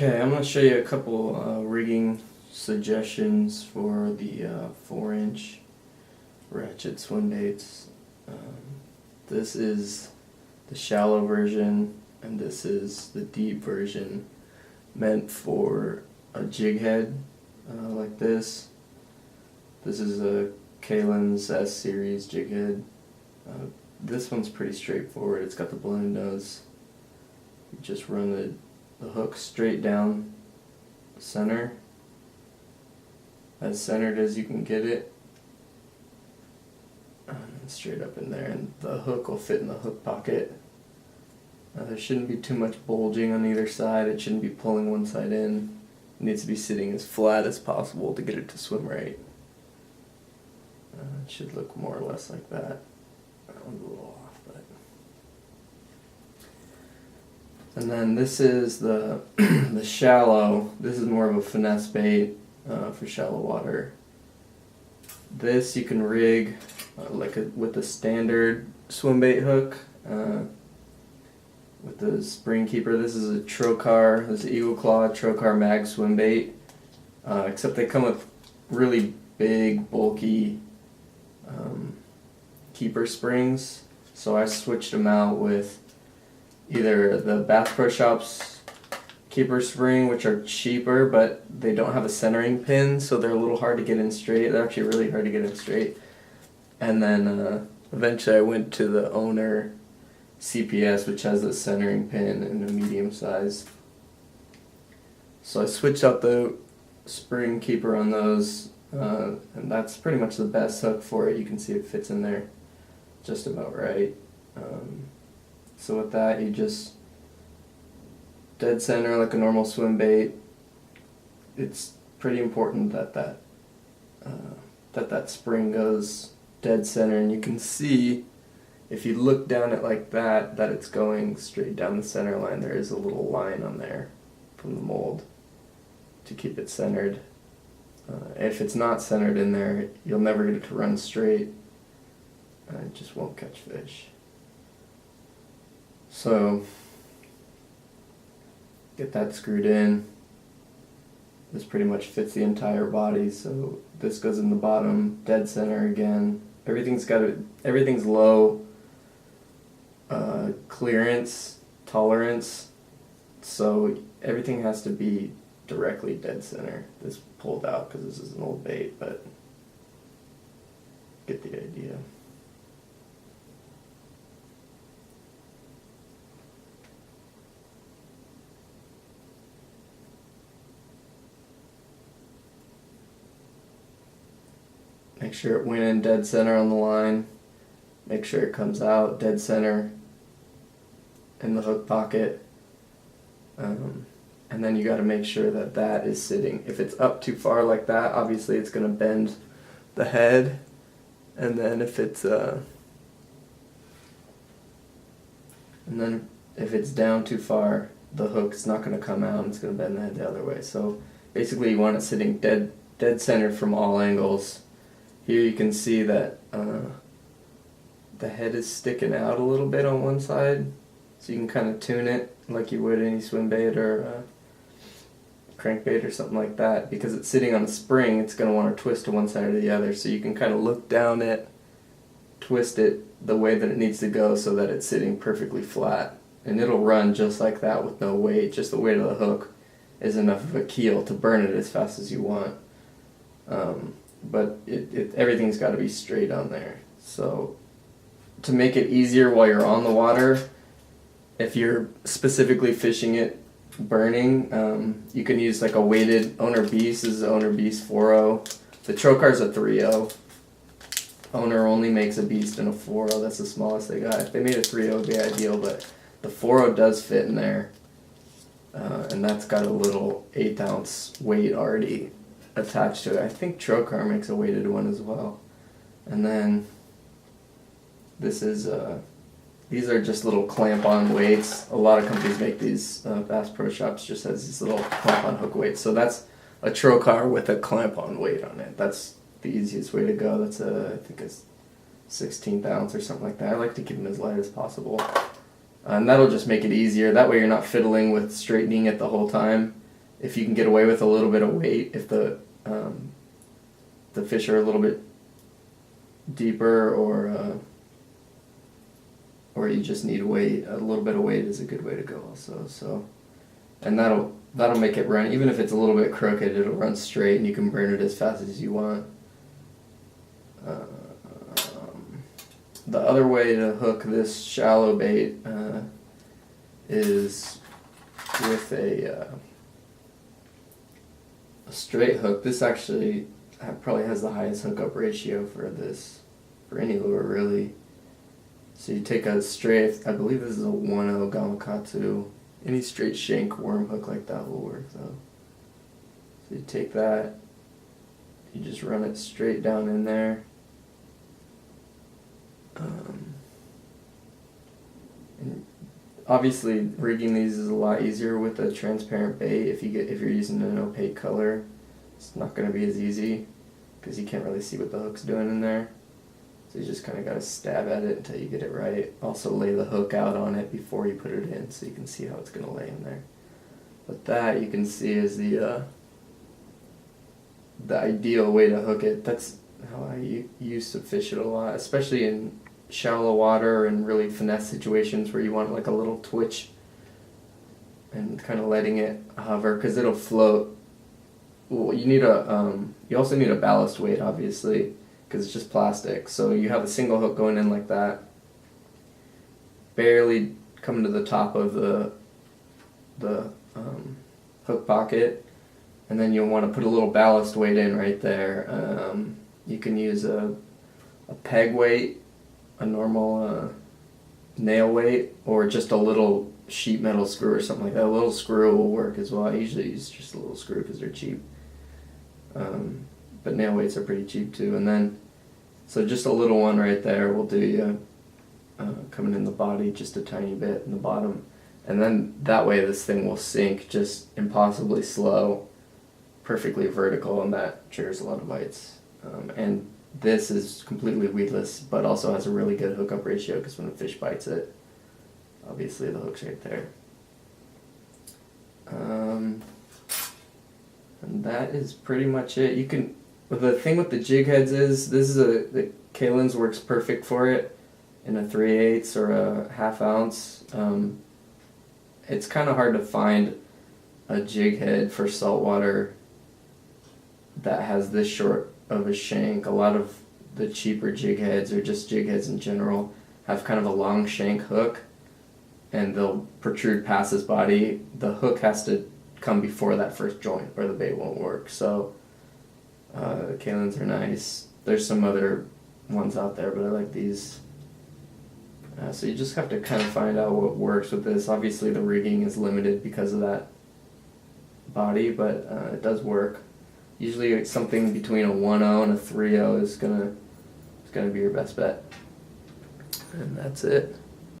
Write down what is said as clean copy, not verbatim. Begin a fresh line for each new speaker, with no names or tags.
Okay, I'm going to show you a couple rigging suggestions for the 4-inch Ratchet Swimbaits. This is the shallow version, and this is the deep version, meant for a jig head like this. This is a Kalen's S series jig head. This one's pretty straightforward. It's got the balloon nose. You just run the hook straight down the center, as centered as you can get it, and straight up in there, and the hook will fit in the hook pocket. There shouldn't be too much bulging on either side. It shouldn't be pulling one side in. It needs to be sitting as flat as possible to get it to swim right. It should look more or less like that. That one's a little off, but. And then this is the the shallow. This is more of a finesse bait for shallow water. This you can rig with a standard swim bait hook with the spring keeper. This is a Trocar. This is Eagle Claw Trocar mag swim bait. Except they come with really big, bulky keeper springs. So I switched them out with either the Bass Pro Shops keeper spring, which are cheaper, but they don't have a centering pin, so they're a little hard to get in straight. They're actually really hard to get in straight. And then eventually I went to the Owner CPS, which has a centering pin in a medium size. So I switched out the spring keeper on those, and that's pretty much the best hook for it. You can see it fits in there just about right. So with that, you just dead center like a normal swim bait. It's pretty important that that spring goes dead center, and you can see if you look down it like that it's going straight down the center line. There is a little line on there from the mold to keep it centered. If it's not centered in there, you'll never get it to run straight. It just won't catch fish. So, get that screwed in. This pretty much fits the entire body, so this goes in the bottom, dead center again. Everything's low clearance, tolerance, so everything has to be directly dead center. This pulled out because this is an old bait, but get the idea. Make sure it went in dead center on the line. Make sure it comes out dead center in the hook pocket. And then you got to make sure that that is sitting. If it's up too far like that, obviously it's going to bend the head. And then if it's down too far, the hook's not going to come out and it's going to bend the head the other way. So basically you want it sitting dead center from all angles. Here you can see that the head is sticking out a little bit on one side, so you can kind of tune it like you would any swim bait or crankbait or something like that. Because it's sitting on a spring, it's going to want to twist to one side or the other, so you can kind of look down it, twist it the way that it needs to go so that it's sitting perfectly flat. And it'll run just like that with no weight. Just the weight of the hook is enough of a keel to burn it as fast as you want. But everything's got to be straight on there. So to make it easier while you're on the water, if you're specifically fishing it burning, you can use like a weighted Owner Beast. This is Owner Beast 4.0. The Trocar's a 3.0. Owner only makes a Beast and a 4.0. That's the smallest they got. If they made a 3.0, it would be ideal, but the 4.0 does fit in there. And that's got a little 1/8 ounce weight already attached to it. I think Trocar makes a weighted one as well. And then this is these are just little clamp-on weights. A lot of companies make these. Bass Pro Shops just has these little clamp-on hook weights. So that's a Trocar with a clamp-on weight on it. That's the easiest way to go. That's I think it's 1/16 ounce or something like that. I like to keep them as light as possible. And that'll just make it easier. That way you're not fiddling with straightening it the whole time. if you can get away with a little bit of weight, if the fish are a little bit deeper, or you just need weight, a little bit of weight is a good way to go also. So, and that'll make it run, even if it's a little bit crooked, it'll run straight and you can burn it as fast as you want. The other way to hook this shallow bait is with a straight hook. This actually probably has the highest hookup ratio for any lure really. So you take a straight, I believe this is a 1.0 Gamakatsu. Any straight shank worm hook like that will work though. So you take that, you just run it straight down in there. And obviously rigging these is a lot easier with a transparent bait. If you're using an opaque color, it's not going to be as easy because you can't really see what the hook's doing in there. So you just kind of got to stab at it until you get it right. Also lay the hook out on it before you put it in so you can see how it's going to lay in there. But that you can see is the ideal way to hook it. That's how I used to fish it a lot, especially in shallow water and really finesse situations where you want like a little twitch and kind of letting it hover because it'll float. Well, you also need a ballast weight obviously because it's just plastic. So you have a single hook going in like that, barely coming to the top of the hook pocket, and then you'll want to put a little ballast weight in right there. You can use a peg weight, a normal nail weight, or just a little sheet metal screw or something like that. A little screw will work as well. I usually use just a little screw because they're cheap. But nail weights are pretty cheap too. And then, so just a little one right there will do you, coming in the body, just a tiny bit in the bottom. And then that way this thing will sink just impossibly slow, perfectly vertical, and that triggers a lot of bites. And this is completely weedless, but also has a really good hookup ratio because when a fish bites it, obviously the hook's right there. And that is pretty much it. You can, the thing with the jig heads is, the Kalin's works perfect for it in a 3/8 or a 1/2 ounce. It's kind of hard to find a jig head for saltwater that has this short of a shank. A lot of the cheaper jig heads, or just jig heads in general, have kind of a long shank hook and they'll protrude past his body. The hook has to come before that first joint or the bait won't work. So the Kalins are nice. There's some other ones out there, but I like these. So you just have to kind of find out what works with this. Obviously the rigging is limited because of that body, but it does work. Usually it's something between a 1.0 and a 3.0 is gonna be your best bet. And that's it.